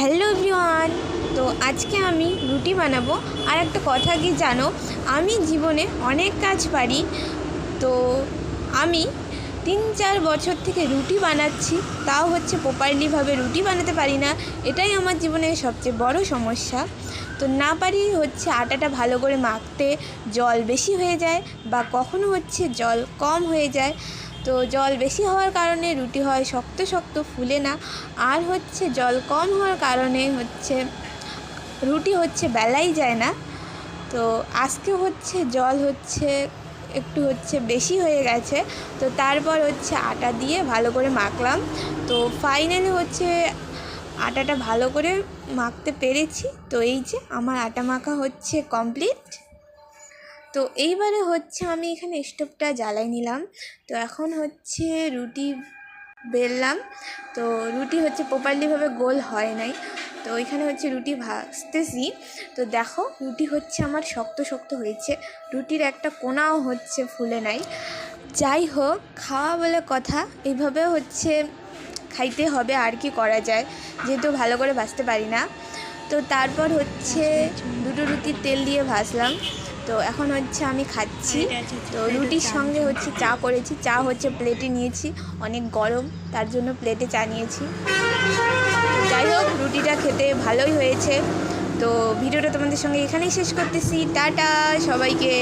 Hello everyone. তো আজকে আমি রুটি বানাবো। আর একটা কথা কি জানো, আমি জীবনে অনেক কাজ পারি। তো আমি 3-4 বছর থেকে রুটি বানাচ্ছি, তাও হচ্ছে প্রপারলিভাবে রুটি বানাতে পারি না। এটাই আমার জীবনের সবচেয়ে বড় সমস্যা। তো না পারি হচ্ছে আটাটা ভালো করে মাখতে, জল বেশি হয়ে যায় বা কখনো হচ্ছে জল কম হয়ে যায়। তো জল বেশি হওয়ার কারণে রুটি হয় শক্ত শক্ত, ফুলে না। আর হচ্ছে জল কম হওয়ার কারণে হচ্ছে রুটি হচ্ছে বেলাই যায় না। তো আজকে হচ্ছে জল হচ্ছে একটু হচ্ছে বেশি হয়ে গেছে। তো তারপর হচ্ছে আটা দিয়ে ভালো করে মাখলাম। তো ফাইনালি হচ্ছে আটাটা ভালো করে মাখতে পেরেছি। তো এই যে আমার আটা মাখা হচ্ছে কমপ্লিট। তো এইবারে হচ্ছে আমি এখানে স্টোভটা জ্বালাই নিলাম। তো এখন হচ্ছে রুটি বেললাম। তো রুটি হচ্ছে প্রপারলিভাবে গোল হয় নাই। তো এখানে হচ্ছে রুটি ভাজতেছি। তো দেখো রুটি হচ্ছে আমার শক্ত শক্ত হয়েছে, রুটির একটা কোনাও হচ্ছে ফুলে নাই। যাই হোক, খাওয়া বলে কথা, এইভাবে হচ্ছে খাইতে হবে, আর কি করা যায়, যেহেতু ভালো করে ভাজতে পারি না। তো তারপর হচ্ছে দুটো রুটি তেল দিয়ে ভাজলাম। তো এখন হচ্ছে আমি খাচ্ছি। তো রুটির সঙ্গে হচ্ছে চা করেছি, চা হচ্ছে প্লেটে নিয়েছি, অনেক গরম তার জন্য প্লেটে চা নিয়েছি। যাই হোক, রুটিটা খেতে ভালোই হয়েছে। তো ভিডিওটা তোমাদের সঙ্গে এখানেই শেষ করতেছি। টাটা সবাইকে।